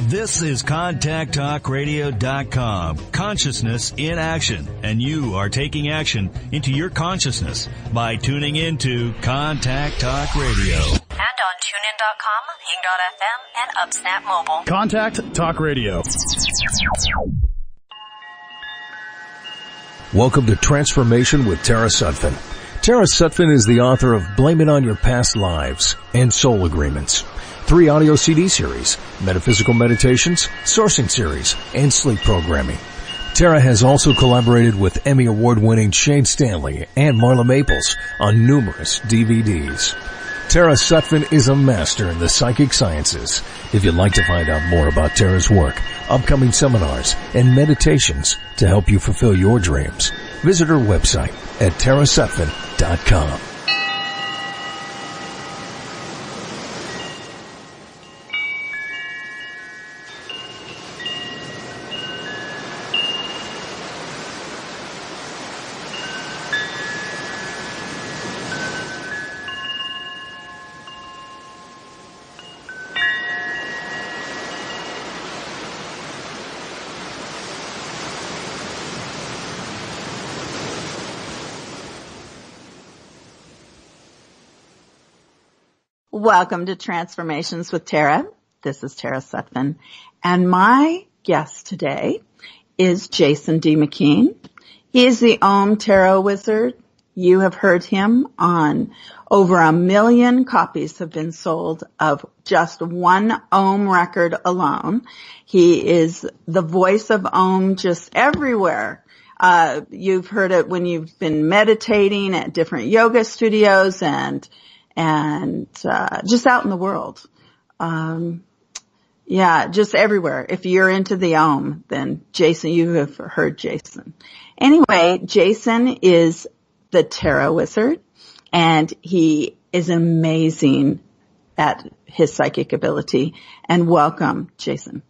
This is ContactTalkRadio.com. Consciousness in action. And you are taking action into your consciousness by tuning into Contact Talk Radio. And on TuneIn.com, Ping.fm, and UpSnap Mobile. Contact Talk Radio. Welcome to Transformation with Tara Sutphen. Tara Sutphen is the author of Blame It on Your Past Lives and Soul Agreements, 3 audio CD series, metaphysical meditations, sourcing series, and sleep programming. Tara has also collaborated with Emmy Award-winning Shane Stanley and Marla Maples on numerous DVDs. Tara Sutphen is a master in the psychic sciences. If you'd like to find out more about Tara's work, upcoming seminars, and meditations to help you fulfill your dreams, visit her website at tarasutphen.com. Welcome to Transformations with Tara. This is Tara Sutphen. And my guest today is Jason D. McKean. He is the Om Tarot Wizard. You have heard him on over 1 million copies have been sold of just one Om record alone. He is the voice of Om just everywhere. You've heard it when you've been meditating at different yoga studios and just out in the world. Just everywhere. If you're into the Om, then Jason, you have heard Jason. Anyway, Jason is the Tarot Wizard, and he is amazing at his psychic ability. And welcome, Jason.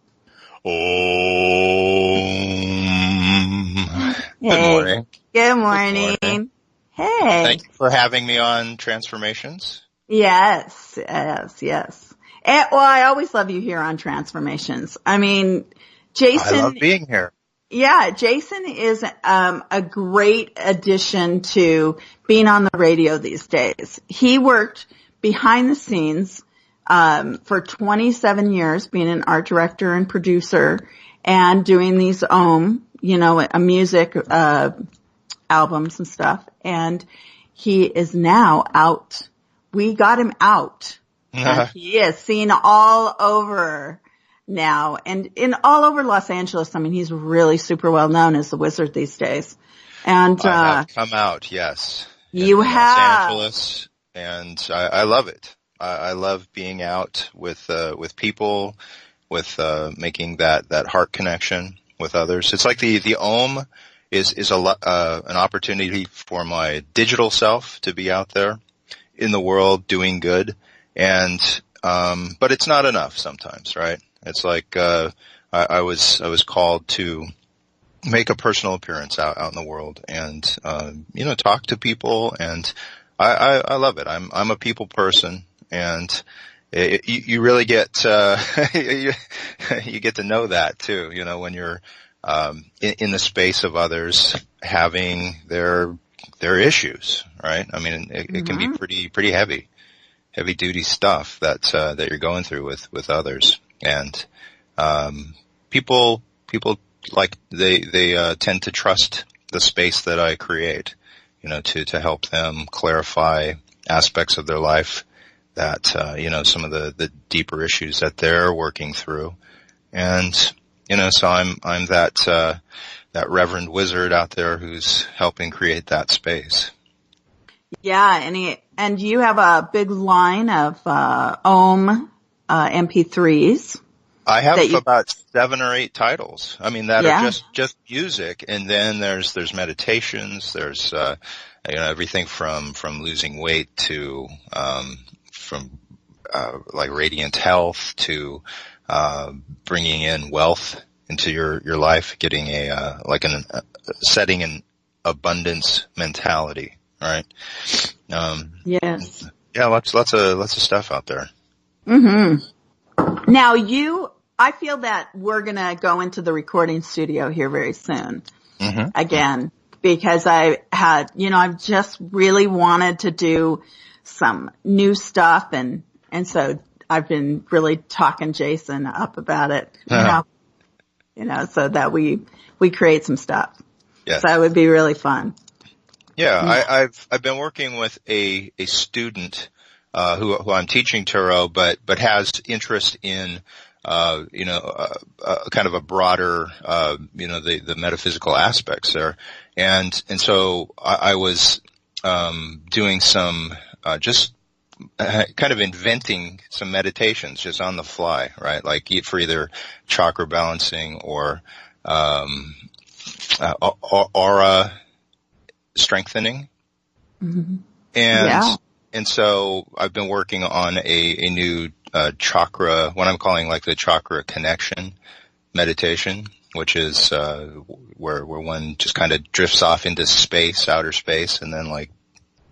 Good morning. Good morning. Good morning. Hey. Thank you for having me on Transformations. Yes. I always love you here on Transformations. I mean, Jason. I love being here. Yeah, Jason is a great addition to being on the radio these days. He worked behind the scenes for 27 years, being an art director and producer, and doing these Om, music albums and stuff. And he is now out. We got him out. And he is seen all over now, and in all over Los Angeles. I mean, he's really super well known as the wizard these days. And I have come out, yes. You have. Los Angeles, and I love it. I love being out with people, with making that heart connection with others. It's like the Om is an opportunity for my digital self to be out there in the world doing good, and but it's not enough sometimes, right? It's like I was called to make a personal appearance out in the world and talk to people, and I love it. I'm a people person, and you really get you get to know that too, when you're in the space of others having their issues, right? I mean, it can be pretty heavy duty stuff that you're going through with others. And people like they tend to trust the space that I create, to help them clarify aspects of their life that some of the deeper issues that they're working through. And so I'm that reverend wizard out there who's helping create that space. Yeah, and you have a big line of Om MP3s. I have about 7 or 8 titles. I mean, that are just music, and then there's meditations. There's everything from losing weight to like radiant health to bringing in wealth into your life, getting setting an abundance mentality, right? Yes. Yeah, lots of stuff out there. Mm-hmm. Now you I feel that we're going to go into the recording studio here very soon again, because I've just really wanted to do some new stuff. And so I've been really talking Jason up about it, so that we create some stuff. Yes. So it would be really fun. Yeah, I've been working with a student who I'm teaching tarot, but has interest in kind of a broader the metaphysical aspects there, and so I was doing some just kind of inventing some meditations just on the fly, right? Like for either chakra balancing or aura strengthening. And so I've been working on a new chakra, what I'm calling like the chakra connection meditation, which is where one just kind of drifts off into space, outer space, and then like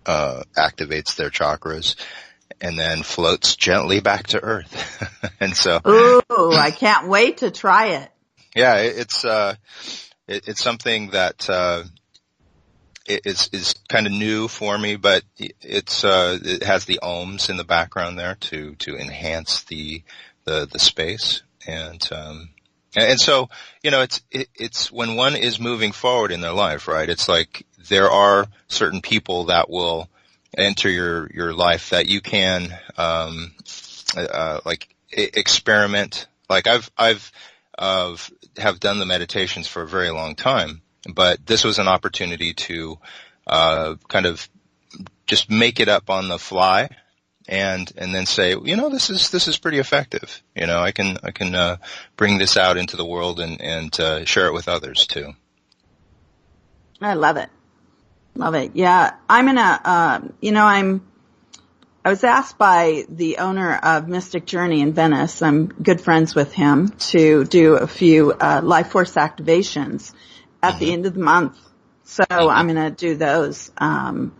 activates their chakras and then floats gently back to earth. And so ooh, I can't wait to try it. Yeah, it's something that is kind of new for me, but it has the ohms in the background there to enhance the space, and so it's when one is moving forward in their life, right? It's like there are certain people that will enter your life that you can experiment. Like I've have done the meditations for a very long time, but this was an opportunity to kind of just make it up on the fly and then say, this is pretty effective. I can bring this out into the world and share it with others too. I love it. Love it. Yeah. I was asked by the owner of Mystic Journey in Venice, I'm good friends with him, to do a few life force activations at the end of the month. So I'm going to do those. I'm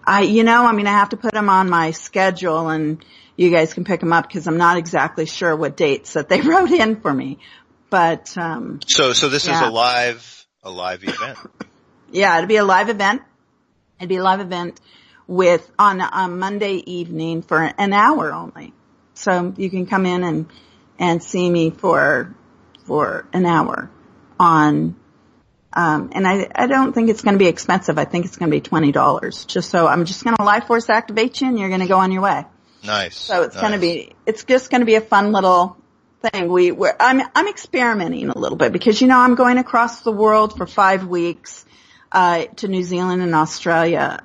going to have to put them on my schedule, and you guys can pick them up because I'm not exactly sure what dates that they wrote in for me. But so this is a live event. Yeah, it'll be a live event. It'd be a live event on a Monday evening for an hour only. So you can come in and see me for an hour on, and I don't think it's going to be expensive. I think it's going to be $20. I'm just going to life force activate you and you're going to go on your way. Nice. So it's just going to be a fun little thing. I'm experimenting a little bit because, I'm going across the world for 5 weeks. To New Zealand and Australia,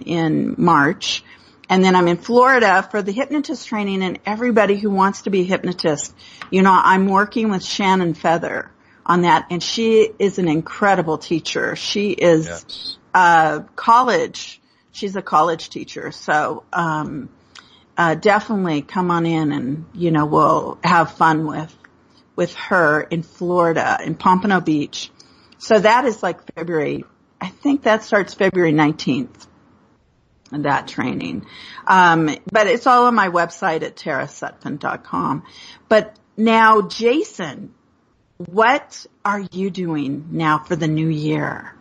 in March. And then I'm in Florida for the hypnotist training, and everybody who wants to be a hypnotist, I'm working with Shannon Feather on that, and she is an incredible teacher. She is, she's a college teacher. So, definitely come on in and, we'll have fun with her in Florida, in Pompano Beach. So that is like I think that starts February 19th, that training. But it's all on my website at terasutphen.com. But now, Jason, what are you doing now for the new year?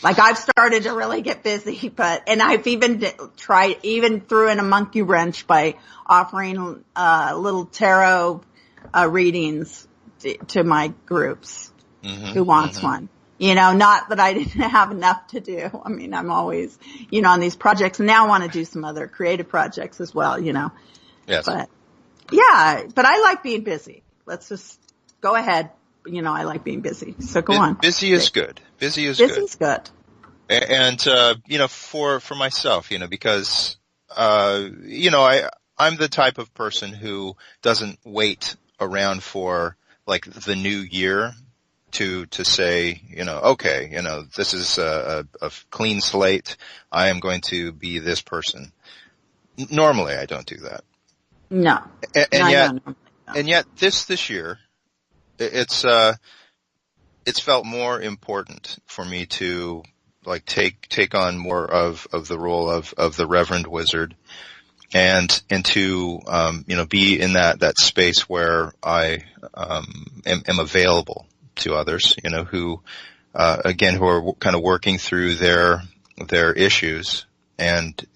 Like I've started to really get busy, and I've even threw in a monkey wrench by offering, little tarot, readings to my groups. Who wants one? Not that I didn't have enough to do. I mean, I'm always, on these projects, and now I want to do some other creative projects as well, Yes. But I like being busy. Let's just go ahead. I like being busy. So go on. Busy is good. Busy's good. And, for myself, because, I'm the type of person who doesn't wait around for like the new year to say, okay, this is a clean slate. I am going to be this person. Normally, I don't do that. No. And yet this year, it's felt more important for me to like take on more of the role of the Reverend Wizard and to, be in that space where I, am available to others, who are kind of working through their issues. And,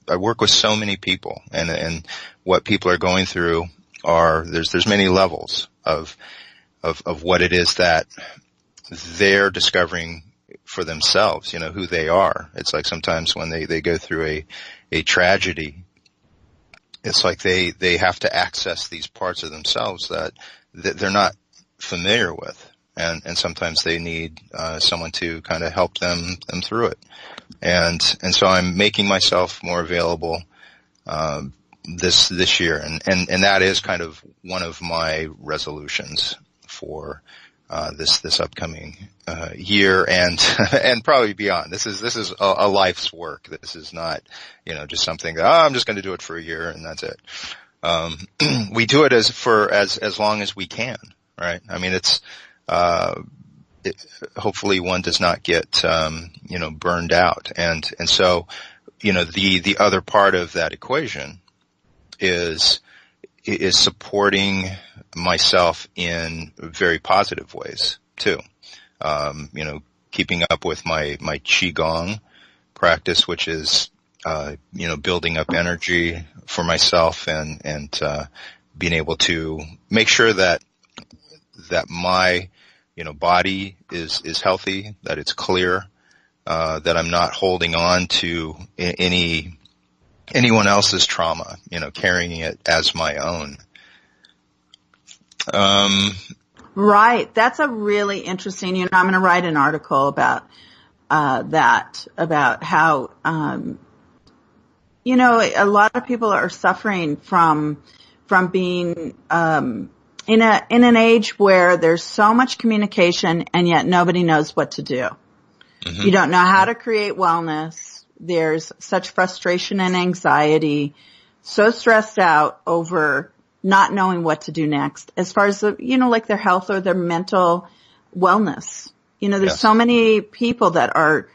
I work with so many people, and what people are going through there's many levels of what it is that they're discovering for themselves, who they are. It's like sometimes when they go through a tragedy, it's like they have to access these parts of themselves that they're not familiar with. And sometimes they need, someone to kind of help them through it. And so I'm making myself more available, this year. And that is kind of one of my resolutions for, this upcoming, year and probably beyond. This is a life's work. This is not, just something that, I'm just going to do it for a year and that's it. We do it as long as we can, right? I mean, it's, hopefully one does not get, burned out. And so, the other part of that equation is supporting myself in very positive ways too. Keeping up with my Qigong practice, which is, building up energy for myself and being able to make sure that my, body is healthy, that it's clear, that I'm not holding on to anyone else's trauma, carrying it as my own. Right. That's a really interesting, I'm going to write an article about, that, about how, a lot of people are suffering from being, in an age where there's so much communication and yet nobody knows what to do. Mm-hmm. You don't know how to create wellness. There's such frustration and anxiety, so stressed out over not knowing what to do next as far as, like their health or their mental wellness. There's Yes. so many people that are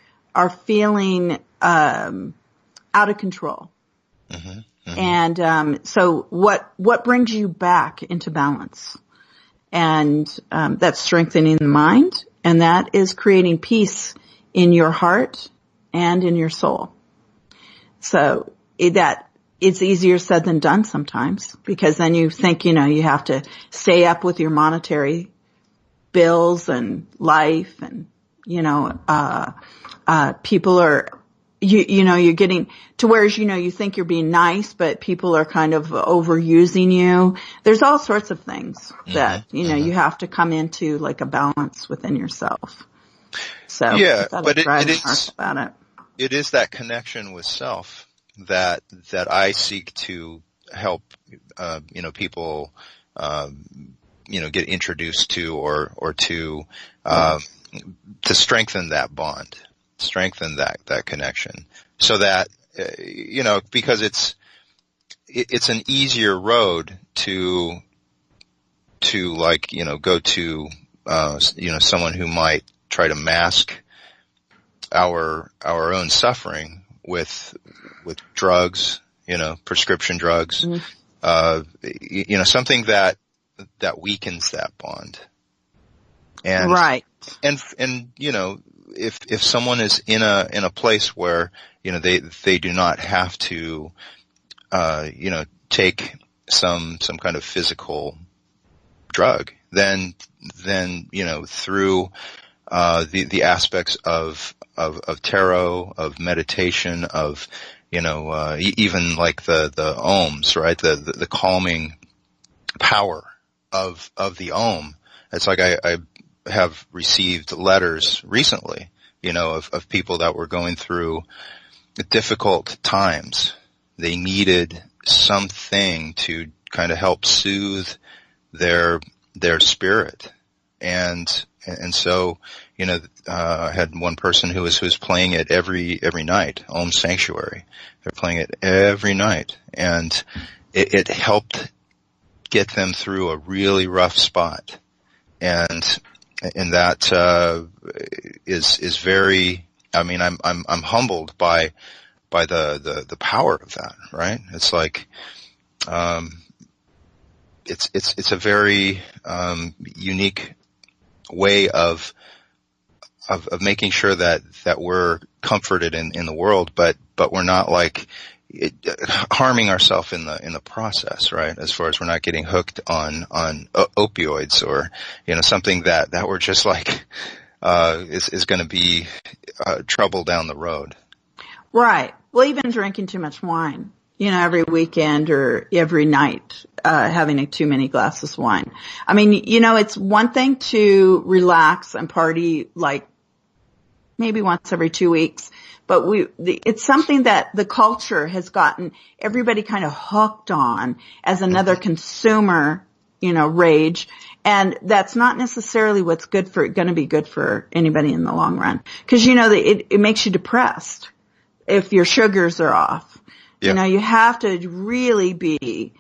feeling, out of control. Mm-hmm. Mm-hmm. And, so what brings you back into balance? And, that's strengthening the mind, and that is creating peace in your heart and in your soul. So it's easier said than done sometimes, because then you think, you have to stay up with your monetary bills and life, and, people are, you're getting to where, you think you're being nice, but people are kind of overusing you. There's all sorts of things that, you have to come into like a balance within yourself. So yeah, but it is about it. It is that connection with self that I seek to help, people, get introduced to or to strengthen that bond. Strengthen that connection, so that because it's an easier road to go to someone who might try to mask our own suffering with drugs, prescription drugs, something that weakens that bond. And right. And if someone is in a place where, they do not have to, take some kind of physical drug, then, through, the aspects of tarot, of meditation, of, even like the ohms, right? The calming power of the ohm. It's like I have received letters recently, of people that were going through difficult times. They needed something to kind of help soothe their spirit. And so, I had one person who was playing it every night, Om Sanctuary. They're playing it every night, and it helped get them through a really rough spot. And that, is very, I'm humbled by by the power of that, right? It's like, it's a very, unique way of making sure that we're comforted in the world, but we're not like harming ourselves in the process, right? As far as we're not getting hooked on opioids or, something that we're just like, is going to be, trouble down the road. Right. Well, even drinking too much wine, every weekend or every night, having too many glasses of wine. I mean, it's one thing to relax and party like maybe once every 2 weeks, but it's something that the culture has gotten everybody kind of hooked on as another consumer, rage. And that's not necessarily what's going to be good for anybody in the long run. Cause it makes you depressed if your sugars are off. Yeah. You have to really be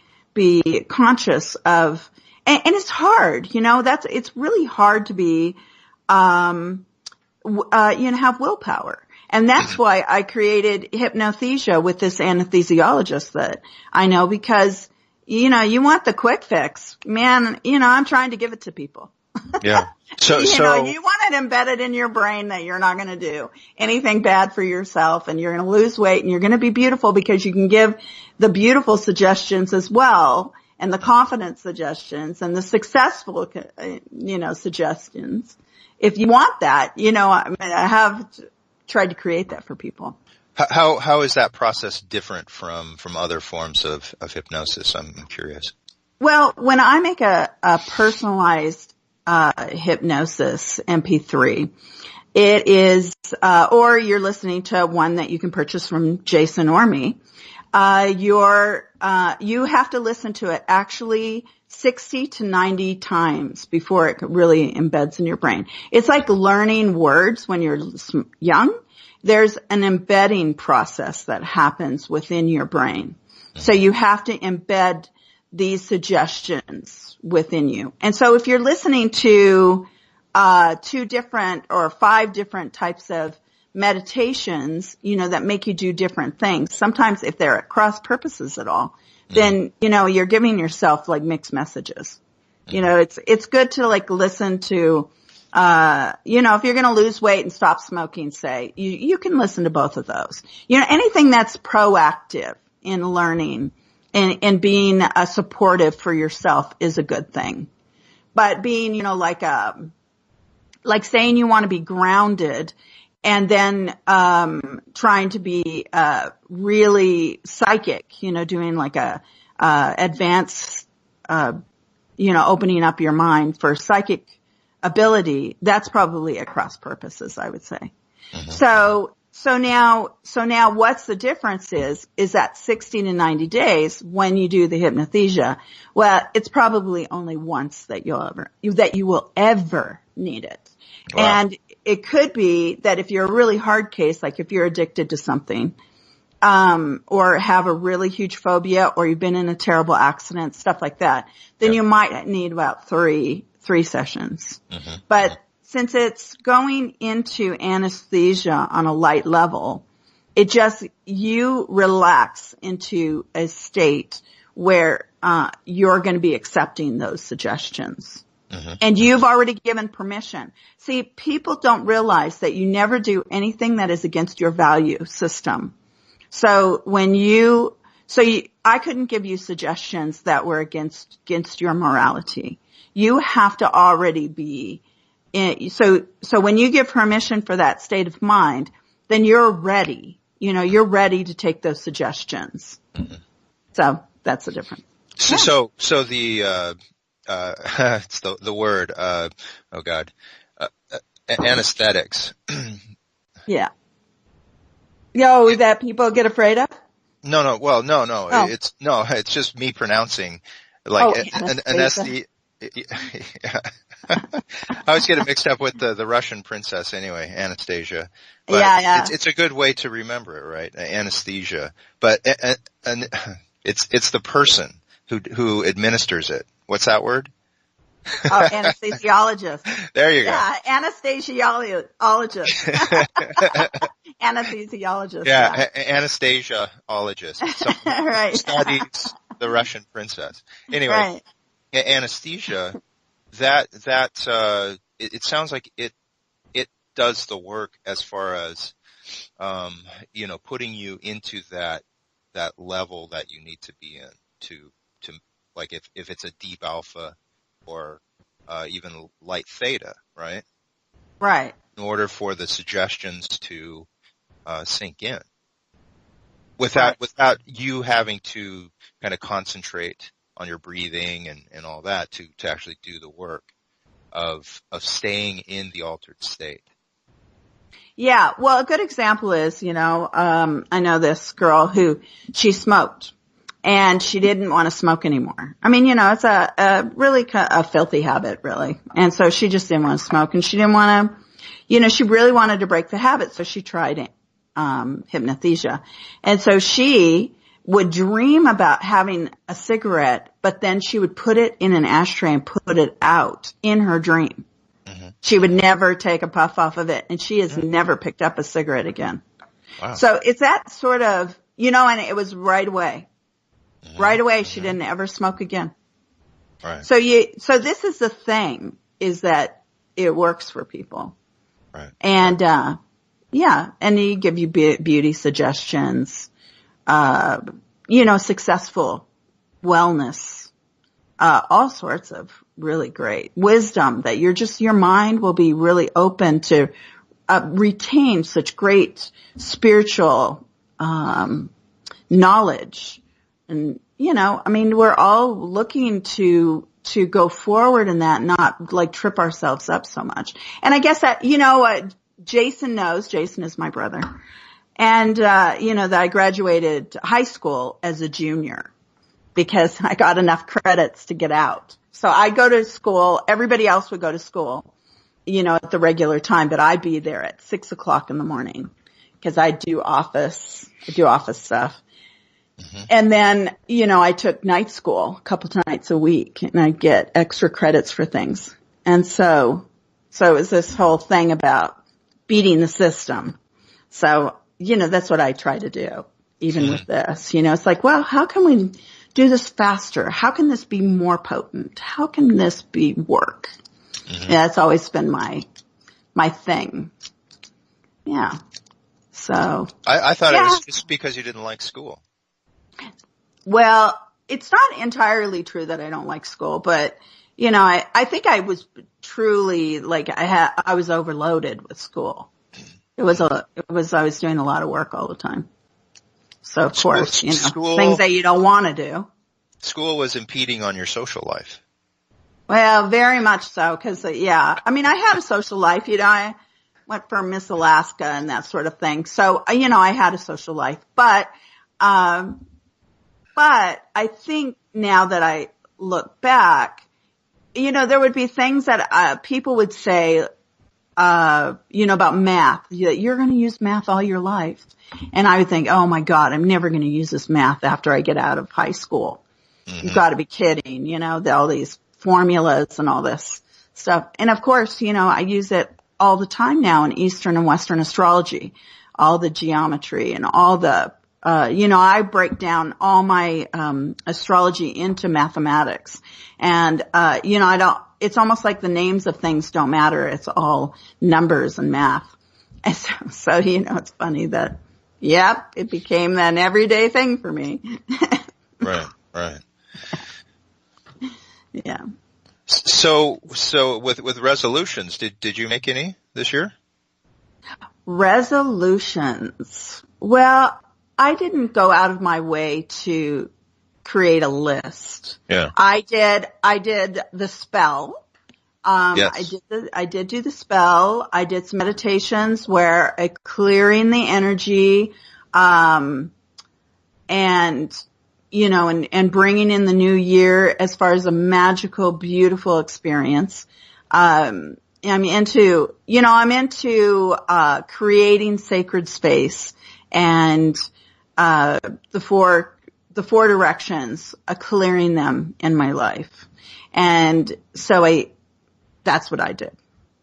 conscious of, and it's hard, it's really hard to be, have willpower. And that's why I created hypnothesia with this anesthesiologist that I know, because, you want the quick fix. Man, I'm trying to give it to people. Yeah. So you want it embedded in your brain that you're not going to do anything bad for yourself, and you're going to lose weight, and you're going to be beautiful, because you can give the beautiful suggestions as well, and the confident suggestions, and the successful, suggestions. If you want that, I have tried to create that for people. How is that process different from other forms of hypnosis? I'm curious. Well, when I make a personalized hypnosis MP3, it is, or you're listening to one that you can purchase from Jason or me, you have to listen to it actually 60 to 90 times before it really embeds in your brain. It's like learning words when you're young. There's an embedding process that happens within your brain. So you have to embed these suggestions within you. And so if you're listening to 2 different or 5 different types of meditations, that make you do different things, sometimes if they're at cross purposes at all, then, you're giving yourself like mixed messages. It's good to like listen to, if you're going to lose weight and stop smoking, say, you can listen to both of those. Anything that's proactive in learning and being supportive for yourself is a good thing. But being, like saying you want to be grounded and then trying to be really psychic, doing like a advanced opening up your mind for psychic ability, that's probably at cross purposes, I would say. Mm-hmm. So now what's the difference is that 60 to 90 days when you do the hypnothesia, well, it's probably only once that you will ever need it. Wow. And it could be that if you're a really hard case, like if you're addicted to something, or have a really huge phobia, or you've been in a terrible accident, stuff like that, then you might need about three sessions. Mm-hmm. But since it's going into anesthesia on a light level, you relax into a state where, you're going to be accepting those suggestions. Mm-hmm. And you've already given permission. See, people don't realize that you never do anything that is against your value system. So I couldn't give you suggestions that were against your morality. You have to already be so when you give permission for that state of mind, then you're ready. You're ready to take those suggestions. Mm-hmm. So that's the difference. So the it's the word anesthetics. Yeah. That people get afraid of? No. Well, no. Oh. It's just me pronouncing like anesthesia. Yeah. I always get it mixed up with the Russian princess anyway, Anastasia. But yeah. It's a good way to remember it, right? Anesthesia. But and it's the person who administers it. What's that word? Oh, anesthesiologist. There you go. Yeah, anesthesiologist. Anesthesiologist. Yeah, anesthesiologist. Someone Right. who studies the Russian princess. Anyway, Right. anesthesia, it sounds like it does the work as far as, putting you into that level that you need to be in to like if it's a deep alpha or, even light theta, right? Right. In order for the suggestions to, sink in without you having to kind of concentrate on your breathing and all that to actually do the work of staying in the altered state. Yeah. Well, a good example is, I know this girl who she smoked and she didn't want to smoke anymore. I mean, it's a really a filthy habit, really. And so she just didn't want to smoke and she didn't want to, she really wanted to break the habit. So she tried hypnothesia. And so she would dream about having a cigarette, but then she would put it in an ashtray and put it out in her dream. Mm-hmm. She would never take a puff off of it, and she has never picked up a cigarette again. Wow. So it's that sort of, and it was right away. Mm-hmm. Right away, she didn't ever smoke again. Right. So this is the thing, is that it works for people. Right. And, and they give you beauty suggestions, successful wellness, all sorts of really great wisdom that your mind will be really open to, retain such great spiritual, knowledge. And, we're all looking to go forward in that, not like trip ourselves up so much. And I guess that, Jason knows, Jason is my brother. And, that I graduated high school as a junior because I got enough credits to get out. So I'd go to school. Everybody else would go to school, at the regular time, but I'd be there at 6:00 in the morning because I do office stuff. Mm-hmm. And then, I took night school a couple times a week and I'd get extra credits for things. And so it was this whole thing about beating the system. So, that's what I try to do, even with this. It's like, well, how can we do this faster? How can this be more potent? How can this work? Mm-hmm. Yeah, it's always been my thing. Yeah. So. I thought it was just because you didn't like school. Well, it's not entirely true that I don't like school, but, I think I was truly I was overloaded with school. I was doing a lot of work all the time. So of course, things that you don't want to do. School was impeding on your social life. Well, very much so, because I had a social life. I went for Miss Alaska and that sort of thing. So, I had a social life, but I think now that I look back, there would be things that people would say, about math, that you're going to use math all your life. And I would think, oh my God, I'm never going to use this math after I get out of high school. Mm-hmm. You've got to be kidding, all these formulas and all this stuff. And of course, I use it all the time now in Eastern and Western astrology, all the geometry and all the, I break down all my, astrology into mathematics. And, it's almost like the names of things don't matter. It's all numbers and math. And so it's funny that, it became an everyday thing for me. Right. Yeah. So with resolutions, did you make any this year? Resolutions. Well, I didn't go out of my way to create a list. Yeah. I did the spell. Yes. I did do the spell. I did some meditations where clearing the energy, and bringing in the new year as far as a magical, beautiful experience. I'm into creating sacred space and, the four the four directions, clearing them in my life. And so that's what I did.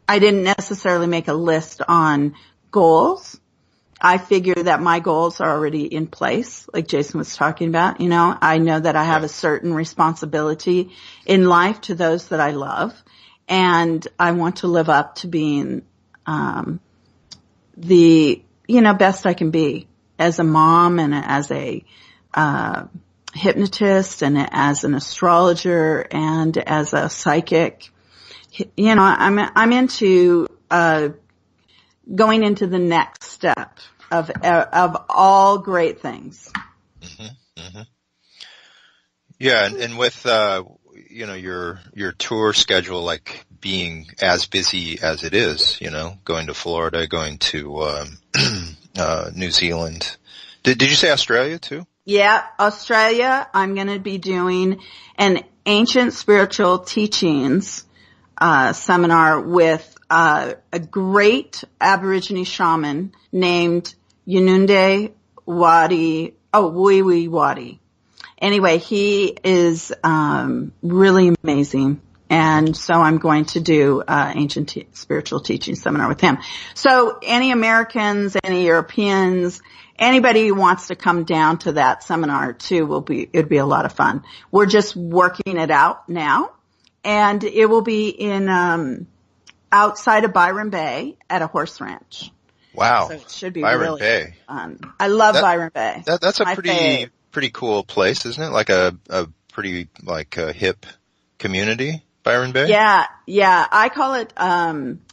I didn't necessarily make a list on goals. I figure that my goals are already in place, like Jason was talking about. You know, I know that I have a certain responsibility in life to those that I love, and I want to live up to being the, you know, best I can be as a mom and as a hypnotist and as an astrologer and as a psychic. You know, I'm into going into the next step of all great things. Mm-hmm, mm-hmm. Yeah, and with you know, your tour schedule, like being as busy as it is, you know, going to Florida, going to New Zealand. Did you say Australia too? Yeah, Australia. I'm going to be doing an ancient spiritual teachings seminar with a great Aborigine shaman named Yununde Wadi. Wee Wadi. Anyway, he is really amazing. And so I'm going to do ancient spiritual teaching seminar with him. So any Americans, any Europeans, anybody who wants to come down to that seminar too it'd be a lot of fun. We're just working it out now, and it will be in outside of Byron Bay at a horse ranch. Wow. So it should be Byron really Bay. fun. I love Byron Bay. That's a pretty cool place, isn't it? Like a pretty like a hip community, Byron Bay? Yeah. I call it,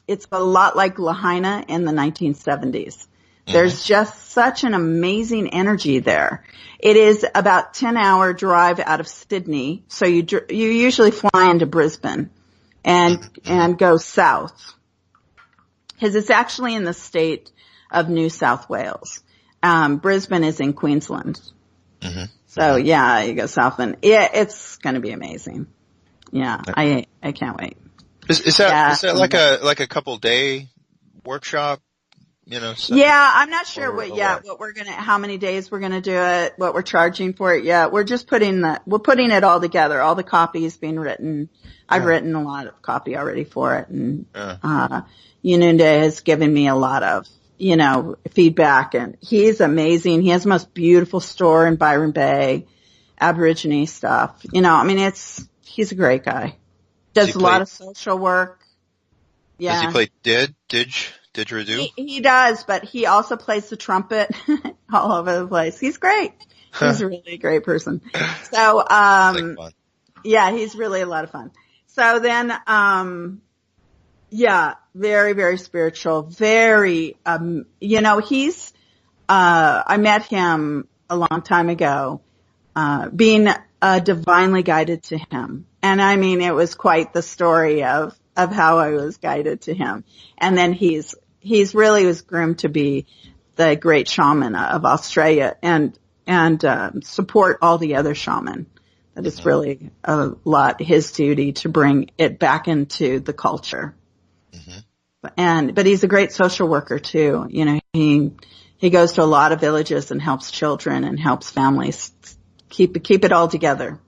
it's a lot like Lahaina in the 1970s. There's just such an amazing energy there. It is about 10-hour drive out of Sydney. So you usually fly into Brisbane and go south. Because it's actually in the state of New South Wales. Brisbane is in Queensland. Mm-hmm. So yeah, you go south, and yeah, it's going to be amazing. Yeah, I can't wait. Is that like a couple day workshop? You know? Yeah, I'm not sure how many days we're gonna do it, what we're charging for it yet. We're just putting it all together. All the copy is being written. I've written a lot of copy already for it, and Yununde has given me a lot of, you know, feedback, and he's amazing. He has the most beautiful store in Byron Bay, Aborigine stuff. You know, I mean, he's a great guy. Does a lot of social work. Yeah. Does he play didgeridoo? He does, but he also plays the trumpet all over the place. He's great. He's a really great person. So, yeah, he's really a lot of fun. So then, yeah, very, very spiritual, very, you know, I met him a long time ago, being divinely guided to him. And I mean, it was quite the story of how I was guided to him. And then he's really was groomed to be the great shaman of Australia and support all the other shaman. That is really a lot his duty to bring it back into the culture. Mm-hmm. But he's a great social worker too. You know, he goes to a lot of villages and helps children and helps families keep it all together.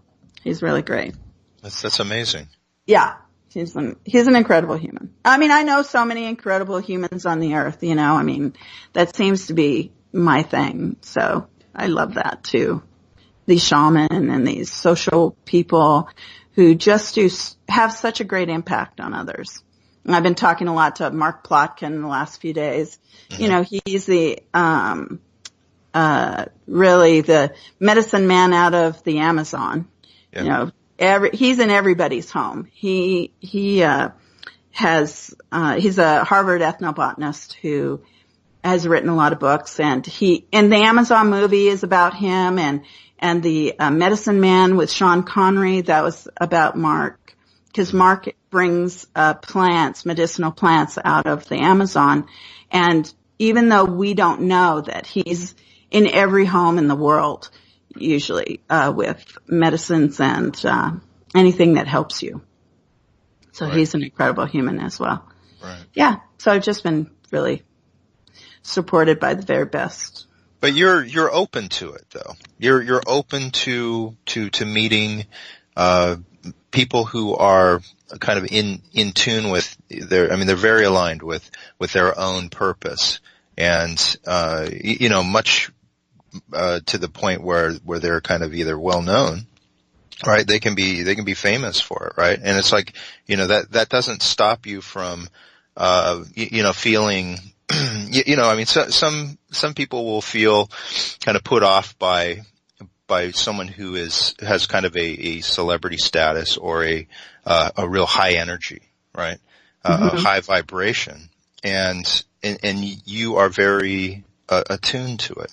He's really great. That's amazing. Yeah. He's an incredible human. I mean, I know so many incredible humans on the earth, you know, I mean, that seems to be my thing. So I love that too. These shaman and these social people who just have such a great impact on others. And I've been talking a lot to Mark Plotkin in the last few days. Mm-hmm. You know, he's the, really the medicine man out of the Amazon. Yeah. You know, he's in everybody's home. He's a Harvard ethnobotanist who has written a lot of books, and the Amazon movie is about him, and the Medicine Man with Sean Connery, that was about Mark, because Mark brings medicinal plants out of the Amazon, and even though we don't know that he's in every home in the world, usually with medicines and anything that helps you. So he's an incredible human as well. Right. Yeah. So I've just been really supported by the very best But you're open to it though. You're open to meeting, people who are kind of in tune with they're very aligned with their own purpose. And, much, to the point where they're kind of either well known, right? They can be famous for it, right? And it's like, that doesn't stop you from, feeling, some people will feel kind of put off by someone who has kind of a celebrity status or a real high energy, right? A high vibration. And you are very attuned to it.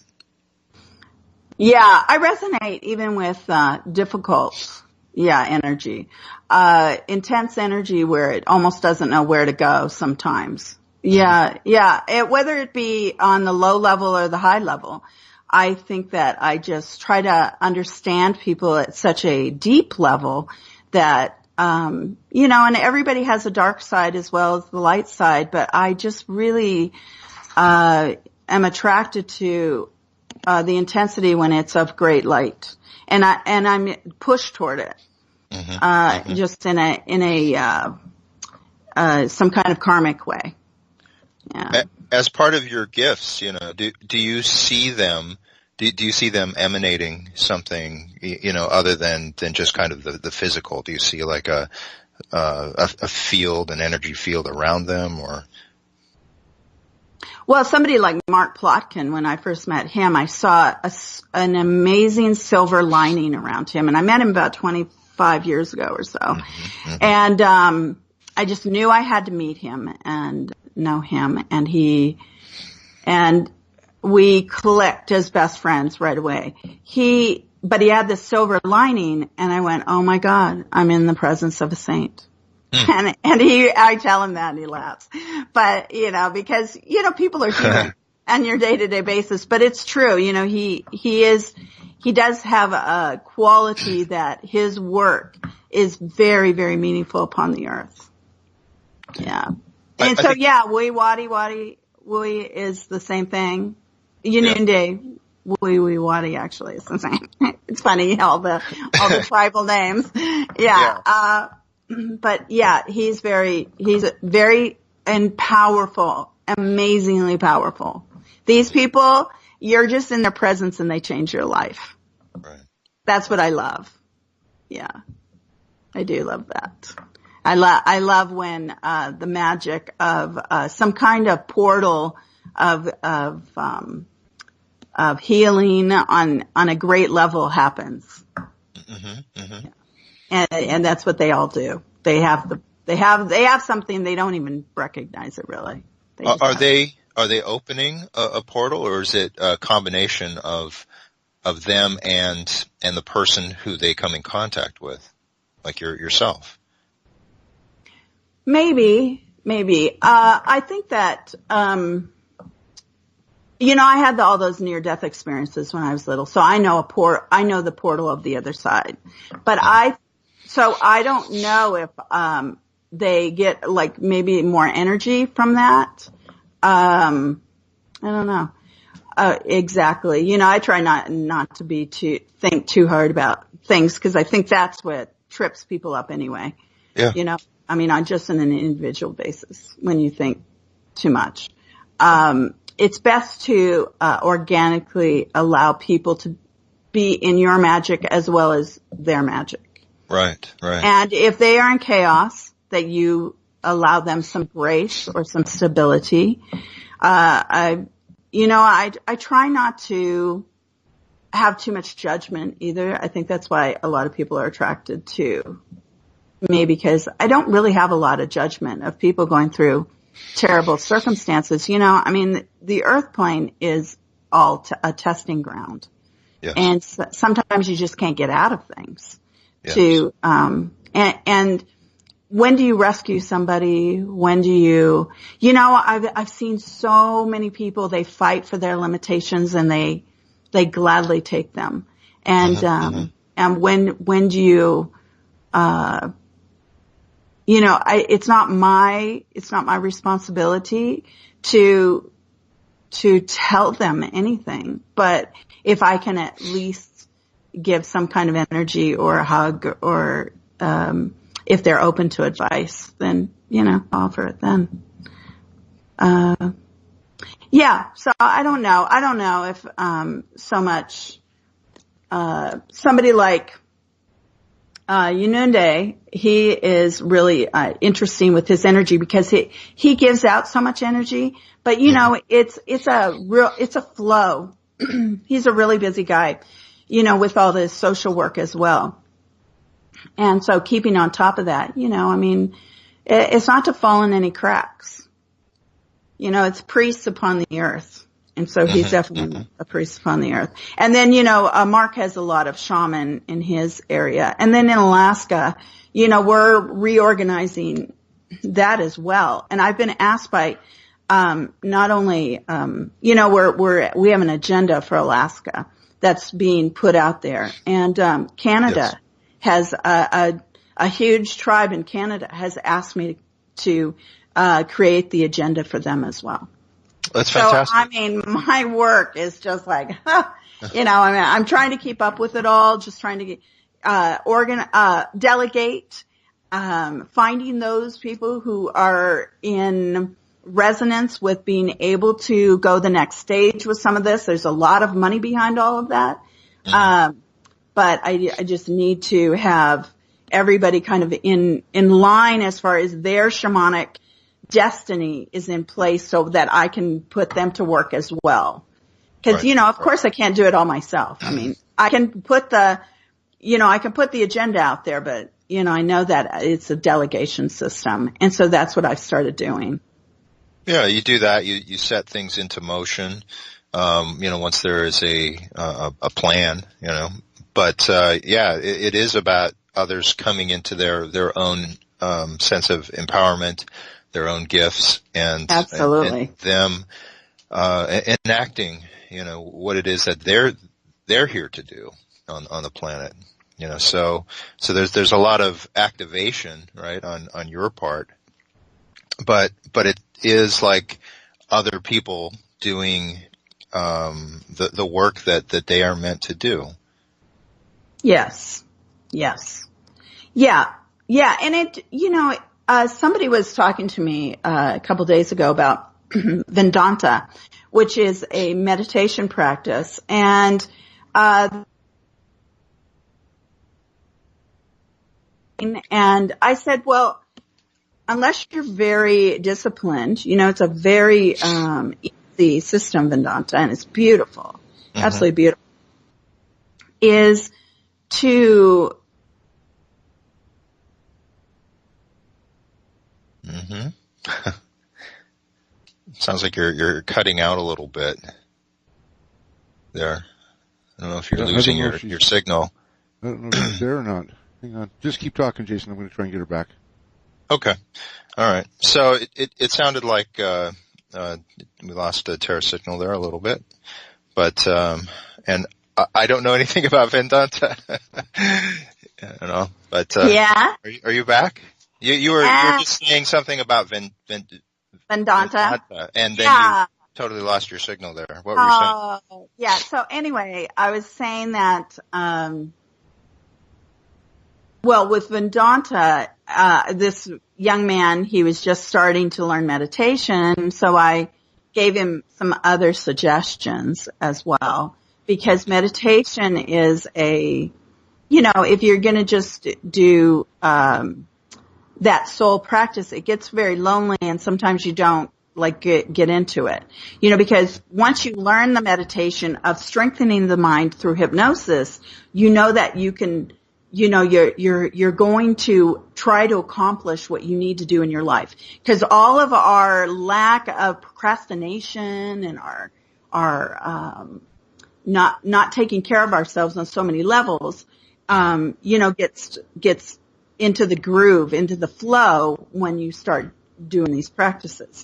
Yeah, I resonate even with difficult, energy. Intense energy where it almost doesn't know where to go sometimes. Yeah. Whether it be on the low level or the high level, I think that I just try to understand people at such a deep level that, and everybody has a dark side as well as the light side, but I just really, am attracted to, the intensity when it's of great light. And I'm pushed toward it. Just in a, some kind of karmic way. Yeah. As part of your gifts, do you see them? Do you see them emanating something, other than just kind of the physical? Do you see like a field, an energy field around them, or? Well, somebody like Mark Plotkin, when I first met him, I saw an amazing silver lining around him, and I met him about 25 years ago or so. And I just knew I had to meet him and know him, and we clicked as best friends right away. But he had this silver lining, and I went, oh my God, I'm in the presence of a saint. And I tell him that and he laughs. But, because, people are human on your day-to-day basis, but it's true. He does have a quality that his work is very, very meaningful upon the earth. Yeah. And Wui Wadi Wui is the same thing. Yuninde Wui Wadi actually is the same. It's funny, all the tribal names. Yeah. But he's very and powerful, amazingly powerful. These people, you're just in their presence and they change your life. Right. That's what I love. Yeah. I do love that. I love when, the magic of, some kind of portal of healing on a great level happens. And that's what they all do. They have something, they don't even recognize it really. Are they opening a portal, or is it a combination of them and the person who they come in contact with, like yourself? Maybe. I think that, I had all those near-death experiences when I was little, so I know the portal of the other side. But I don't know if, they get like maybe more energy from that. I don't know. Exactly. I try not to think too hard about things, because I think that's what trips people up anyway. Yeah. On just on an individual basis when you think too much. It's best to, organically allow people to be in your magic as well as their magic. Right. And if they are in chaos, that you allow them some grace or some stability. I try not to have too much judgment either. I think that's why a lot of people are attracted to me, because I don't really have a lot of judgment of people going through terrible circumstances. The earth plane is all a testing ground. Yes. And sometimes you just can't get out of things. Yes. And when do you rescue somebody? When do you, I've seen so many people, they fight for their limitations and they gladly take them. And, and when do you, it's not my responsibility to to tell them anything, but if I can at least give some kind of energy or a hug or, if they're open to advice, then, offer it then. So I don't know. I don't know if, so much, somebody like, Yununde, he is really, interesting with his energy because he gives out so much energy, but it's a flow. He's a really busy guy, with all this social work as well. And so keeping on top of that, it's not to fall in any cracks. It's priests upon the earth. And so he's definitely a priest upon the earth. And then, Mark has a lot of shaman in his area. And then in Alaska, we're reorganizing that as well. And I've been asked by, not only, we have an agenda for Alaska that's being put out there. And, Canada has a huge tribe in Canada has asked me to, create the agenda for them as well. That's fantastic. So, my work is just like, I'm trying to keep up with it all, just trying to delegate, finding those people who are in resonance with being able to go the next stage with some of this. There's a lot of money behind all of that. But I just need to have everybody kind of in line as far as their shamanic destiny is in place so that I can put them to work as well. Cause, of course I can't do it all myself. I can put the agenda out there, but, I know that it's a delegation system. And so that's what I've started doing. Yeah, you do that. You set things into motion, once there is a plan, but, it is about others coming into their own, sense of empowerment, their own gifts, and absolutely and them enacting, what it is that they're here to do on the planet. So there's a lot of activation, right, on your part, but it is like other people doing the work that they are meant to do. Yes. Yeah, and it somebody was talking to me a couple days ago about Vedanta, which is a meditation practice, and I said, well, unless you're very disciplined, it's a very easy system, Vedanta, and it's beautiful, absolutely beautiful, is to Sounds like you're cutting out a little bit there. I don't know if you're losing your signal. I don't know if she's there or not. Hang on. Just keep talking, Jason. I'm going to try and get her back. Okay. All right. So it sounded like we lost a Terra signal there a little bit, but and I don't know anything about Vedanta. But are you back? You were just saying something about Vedanta, and then you totally lost your signal there. What were you saying? Yeah. So anyway, I was saying that, with Vedanta, this young man, he was just starting to learn meditation, so I gave him some other suggestions as well, because meditation is if you're going to just do, that soul practice, it gets very lonely, and sometimes you don't get into it, because once you learn the meditation of strengthening the mind through hypnosis, that you can, you're going to try to accomplish what you need to do in your life. Because all of our lack of procrastination and our not taking care of ourselves on so many levels, gets into the groove, into the flow when you start doing these practices.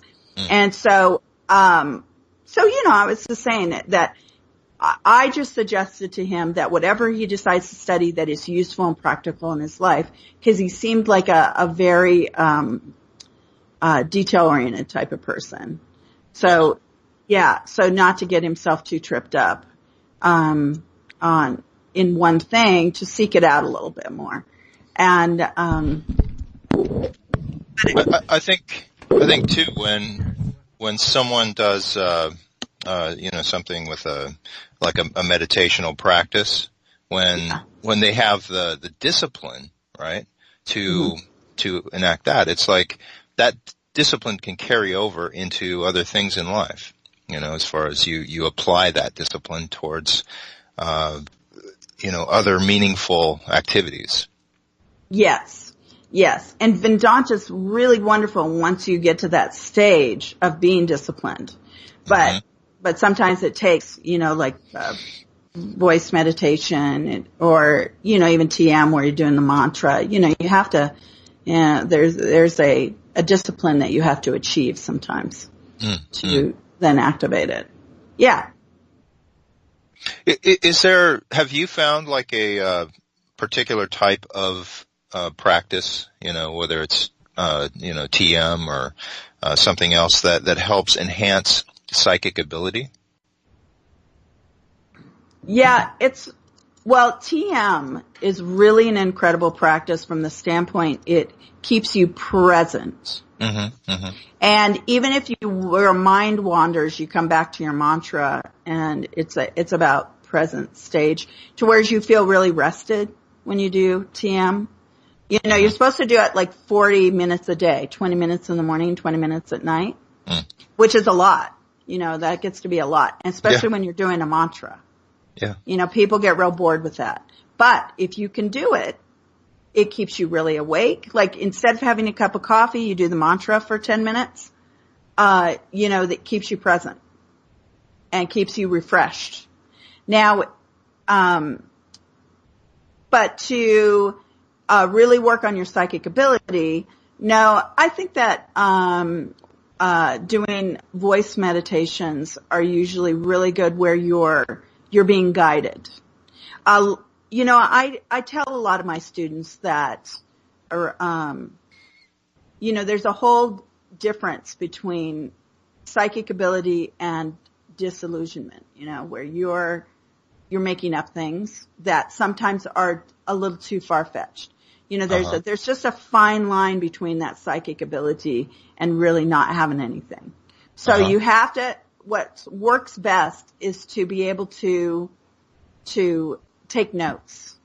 And so, I was just saying that I just suggested to him that whatever he decides to study that is useful and practical in his life, because he seemed like a very detail-oriented type of person. So Yeah, so not to get himself too tripped up in one thing, to seek it out a little bit more. And I think too, when someone does something with a meditational practice, when they have the discipline, right, to enact that, it's like that discipline can carry over into other things in life, as far as you apply that discipline towards other meaningful activities. Yes. And Vedanta's really wonderful once you get to that stage of being disciplined. But sometimes it takes, voice meditation or, even TM where you're doing the mantra. You have to, there's a discipline that you have to achieve sometimes to then activate it. Yeah. Have you found like a particular type of practice, whether it's TM or something else that helps enhance psychic ability? Yeah, TM is really an incredible practice from the standpoint it keeps you present. And even if your mind wanders, you come back to your mantra, and it's about present stage, to where you feel really rested when you do TM. You're supposed to do it like 40 minutes a day, 20 minutes in the morning, 20 minutes at night, which is a lot. That gets to be a lot, especially when you're doing a mantra. Yeah. People get real bored with that. But if you can do it, it keeps you really awake. Like instead of having a cup of coffee, you do the mantra for 10 minutes, that keeps you present and keeps you refreshed. Now, but to really work on your psychic ability, no, I think that doing voice meditations are usually really good where you're being guided. I tell a lot of my students that, there's a whole difference between psychic ability and disillusionment, where you're making up things that sometimes are a little too far-fetched. There's just a fine line between that psychic ability and really not having anything. So you have to, what works best is to be able to take notes,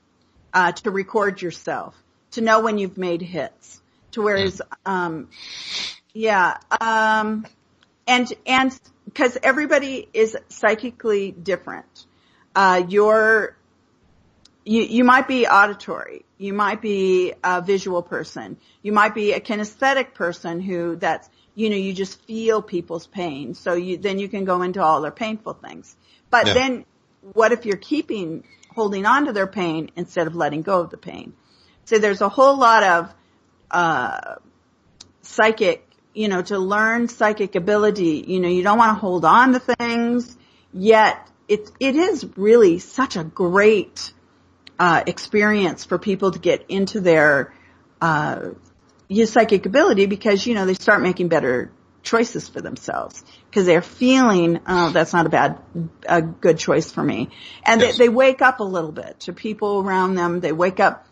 to record yourself, to know when you've made hits, to whereas, and because everybody is psychically different. You might be auditory. You might be a visual person. You might be a kinesthetic person you just feel people's pain. So then you can go into all their painful things. But then what if you're holding on to their pain instead of letting go of the pain? So there's a whole lot of, psychic, to learn psychic ability. You don't want to hold on to things, yet it is really such a great experience for people to get into their psychic ability, because they start making better choices for themselves because they're feeling, that's not a good choice for me, and they wake up a little bit to people around them. They wake up,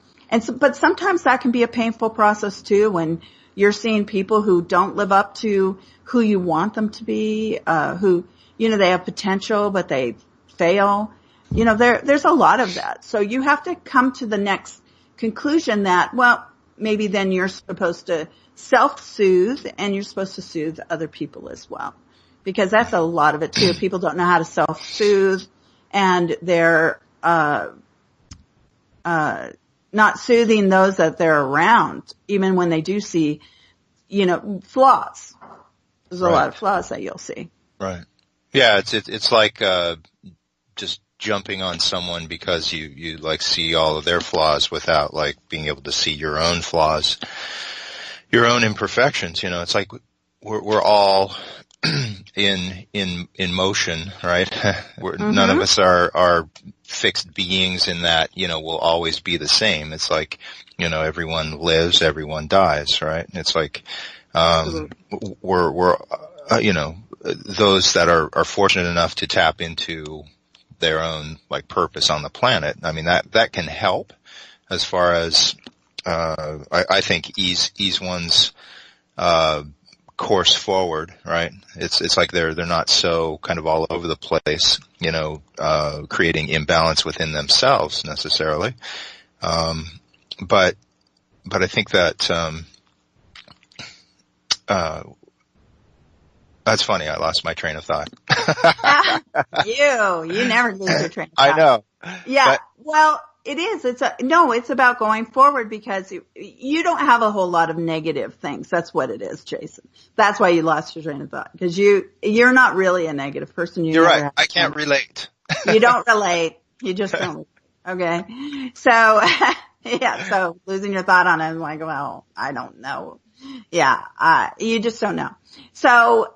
but sometimes that can be a painful process too, when you're seeing people who don't live up to who you want them to be, who they have potential but they fail. There's a lot of that. So you have to come to the next conclusion that, well, maybe then you're supposed to self-soothe and you're supposed to soothe other people as well. Because that's a lot of it too. People don't know how to self-soothe, and they're not soothing those that they're around, even when they do see, flaws. There's a lot of flaws that you'll see. Right. Yeah, it's like just jumping on someone because you like see all of their flaws without like being able to see your own flaws, your own imperfections. It's like we're all in motion, right? None of us are fixed beings in that, we'll always be the same. It's like, everyone lives, everyone dies, right? It's like, we're those that are fortunate enough to tap into their own like purpose on the planet. I mean, that can help as far as, I think ease one's, course forward, right? It's like they're not so kind of all over the place, creating imbalance within themselves necessarily. But I think that, that's funny. I lost my train of thought. You never lose your train of thought. I know. Yeah. Well, it is. It's about going forward because you don't have a whole lot of negative things. That's what it is, Jason. That's why you lost your train of thought because you're not really a negative person. You're right. I can't relate. You don't relate. You just don't. Okay. So, yeah. So losing your thought on it, I'm like, well, I don't know. Yeah. You just don't know. So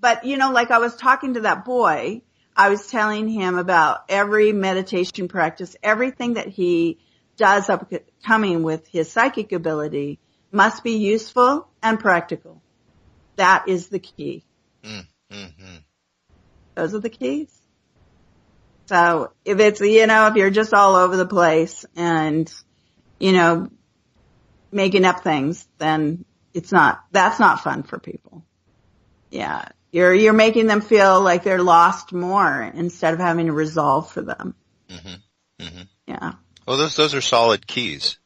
but like I was talking to that boy, I was telling him about every meditation practice, everything that he does upcoming with his psychic ability must be useful and practical. That is the key. Mm-hmm. Those are the keys. So if it's, if you're just all over the place and, making up things, then that's not fun for people. Yeah. You're making them feel like they're lost more instead of having a resolve for them. Mm-hmm. Mm-hmm. Yeah. Well, those are solid keys,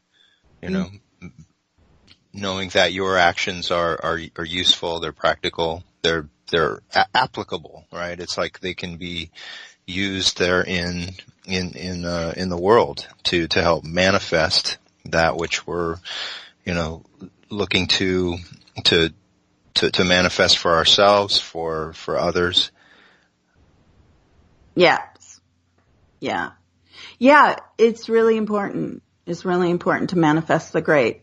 knowing that your actions are useful, they're practical, they're applicable, right? It's like they can be used there in the world to help manifest that which we're, looking to manifest for ourselves, for others. Yes. Yeah. Yeah. It's really important. It's really important to manifest the great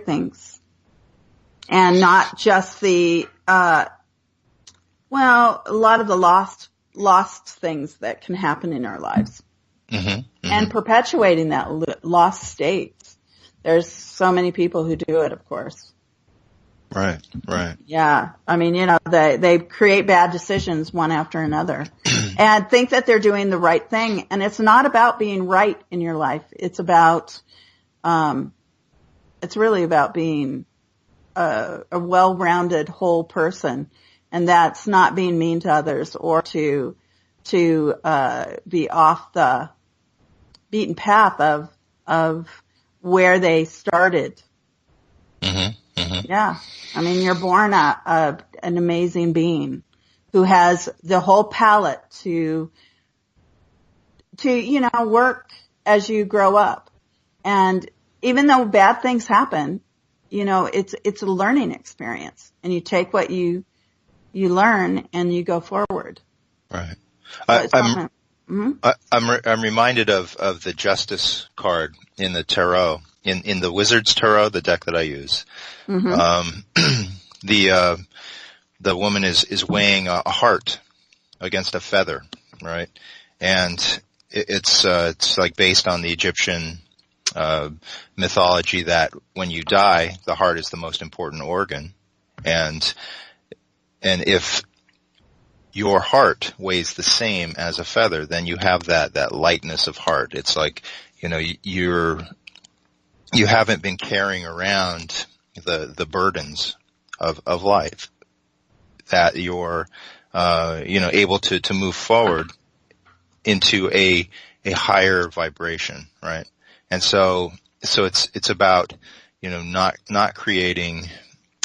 things and not just a lot of the lost things that can happen in our lives. Mm-hmm, mm-hmm. And perpetuating that lost state. There's so many people who do it, of course. Right. Yeah. I mean, they create bad decisions one after another and think that they're doing the right thing. And it's not about being right in your life. It's about, it's really about being a well-rounded whole person. And that's not being mean to others or to be off the beaten path of where they started. Mm-hmm, mm-hmm. Yeah. I mean, you're born an amazing being who has the whole palette to work as you grow up. And even though bad things happen, it's a learning experience and you take what you learn and you go forward. Right. So I'm reminded of the Justice card in the tarot, in the Wizard's Tarot, the deck that I use. Mm-hmm. The woman is weighing a heart against a feather, right? And it's like based on the Egyptian mythology that when you die, the heart is the most important organ. And if your heart weighs the same as a feather, then you have that lightness of heart. It's like, you haven't been carrying around the burdens of life, that you're, able to move forward into a higher vibration, right? And so it's about, not creating,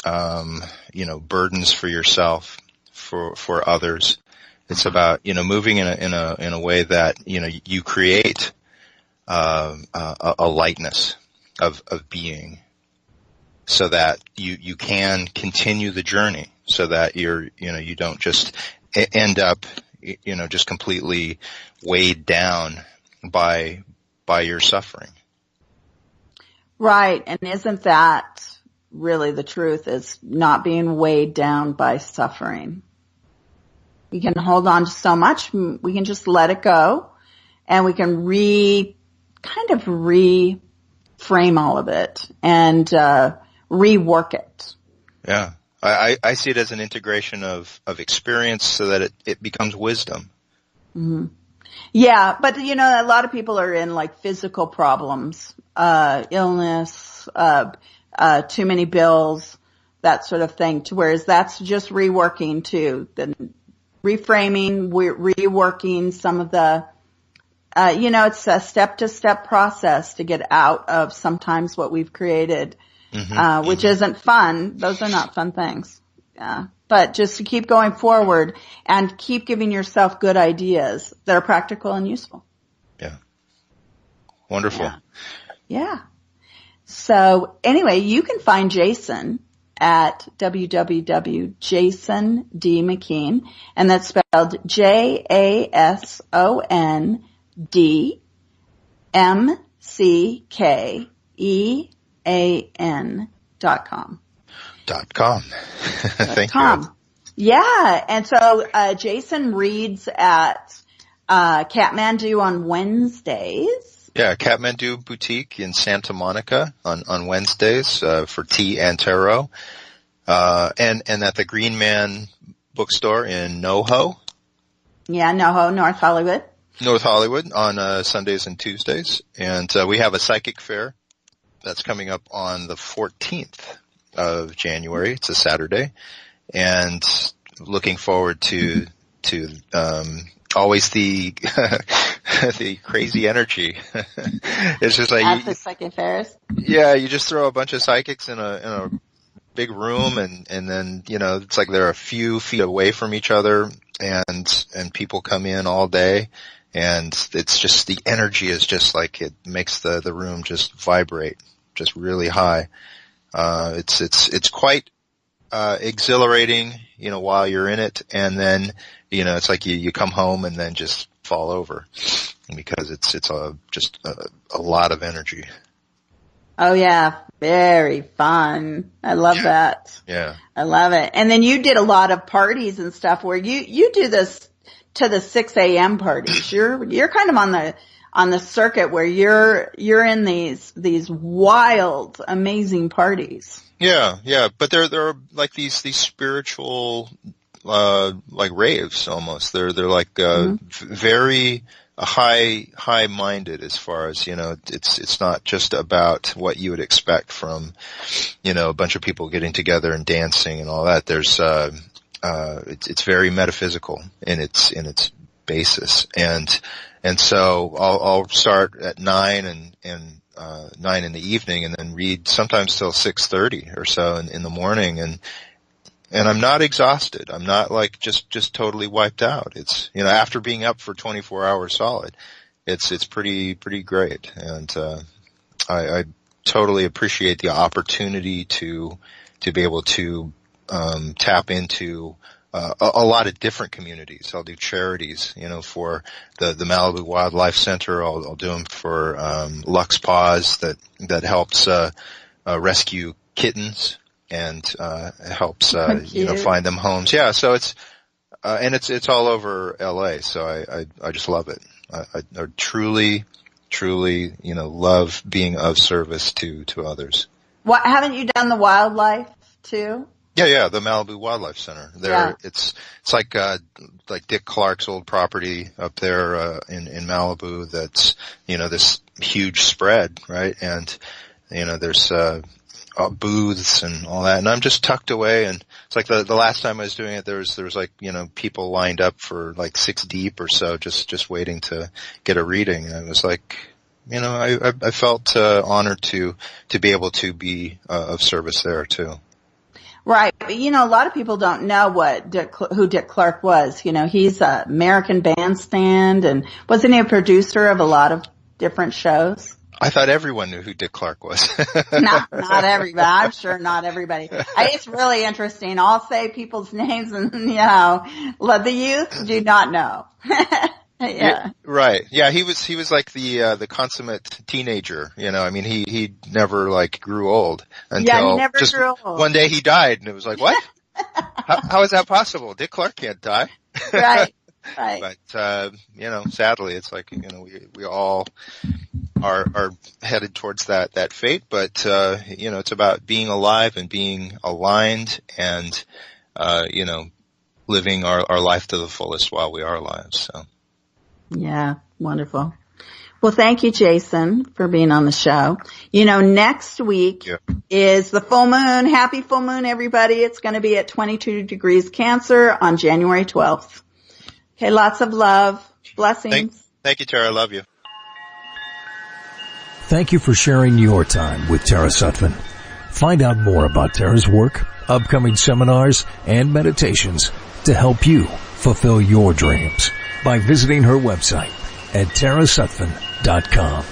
burdens for yourself, for others. It's about, moving in a way that, you create, a lightness of being so that you can continue the journey so that you don't just end up, just completely weighed down by your suffering. Right. And isn't that really the truth, is not being weighed down by suffering? We can hold on to so much. We can just let it go and we can reframe all of it and rework it. Yeah. I see it as an integration of experience so that it becomes wisdom. Mm-hmm. Yeah, but a lot of people are in like physical problems, illness, too many bills, that sort of thing, whereas that's just reworking too, the reframing, reworking some of the, it's a step-to-step process to get out of sometimes what we've created, which isn't fun. Those are not fun things. But just to keep going forward and keep giving yourself good ideas that are practical and useful. Yeah. Wonderful. Yeah. So anyway, you can find Jason at www.jasondmckean, and that's spelled JASONDMCKEAN.com. .com. Thank you. Yeah, and so Jason reads at Kathmandu on Wednesdays. Yeah, Kathmandu Boutique in Santa Monica on Wednesdays for tea and tarot, and at the Green Man bookstore in NoHo. Yeah, NoHo, North Hollywood. North Hollywood on Sundays and Tuesdays, and we have a psychic fair that's coming up on the 14th of January. It's a Saturday, and looking forward to always the the crazy energy. It's just like at the psychic fairs. Yeah, you just throw a bunch of psychics in a big room, and then it's like they're a few feet away from each other, and people come in all day, and it's just the energy is just like it makes the room just vibrate just really high. It's quite exhilarating, while you're in it, and then it's like you come home and then just fall over because it's just a lot of energy. Oh yeah, very fun. I love that. Yeah, I love it. And then you did a lot of parties and stuff where you do this to the 6 a.m. parties. You're kind of on the circuit where you're in these wild, amazing parties. Yeah, but there are like these spiritual like raves almost. They're like very high-minded as far as it's not just about what you would expect from a bunch of people getting together and dancing and all that. There's it's very metaphysical in its basis, and so I'll start at 9 and 9 in the evening, and then read sometimes till 6:30 or so in the morning, and I'm not exhausted. I'm not like just totally wiped out. It's after being up for 24 hours solid, it's pretty great, and I totally appreciate the opportunity to be able to tap into a lot of different communities. I'll do charities, for the Malibu Wildlife Center. I'll do them for Lux Paws that helps rescue kittens and helps find them homes. Yeah, so it's and it's all over LA. So I just love it. I truly love being of service to others. What, haven't you done the wildlife too? Yeah, the Malibu Wildlife Center. It's like Dick Clark's old property up there in Malibu. That's this huge spread, right? And there's booths and all that, and I'm just tucked away. And it's like the last time I was doing it, there was like people lined up for like 6 deep or so, just waiting to get a reading. And it was like I felt honored to be able to be of service there too. Right. But, a lot of people don't know who Dick Clark was. He's an American Bandstand, and wasn't he a producer of a lot of different shows? I thought everyone knew who Dick Clark was. Not everybody. I'm sure not everybody. It's really interesting. I'll say people's names and, the youth do not know. Yeah. Right. Yeah, he was like the consummate teenager, I mean, he never like grew old until he never just grew old. One day he died, and it was like, what? how is that possible? Dick Clark can't die. Right. But sadly it's like, we all are headed towards that fate, but it's about being alive and being aligned and living our life to the fullest while we are alive. So yeah, wonderful. Well, thank you, Jason, for being on the show. Next week is the full moon. Happy full moon, everybody. It's going to be at 22 degrees Cancer on January 12th. Okay, lots of love. Blessings. Thank you, Tara. I love you. Thank you for sharing your time with Tara Sutphen. Find out more about Tara's work, upcoming seminars, and meditations to help you fulfill your dreams by visiting her website at tarasutphen.com.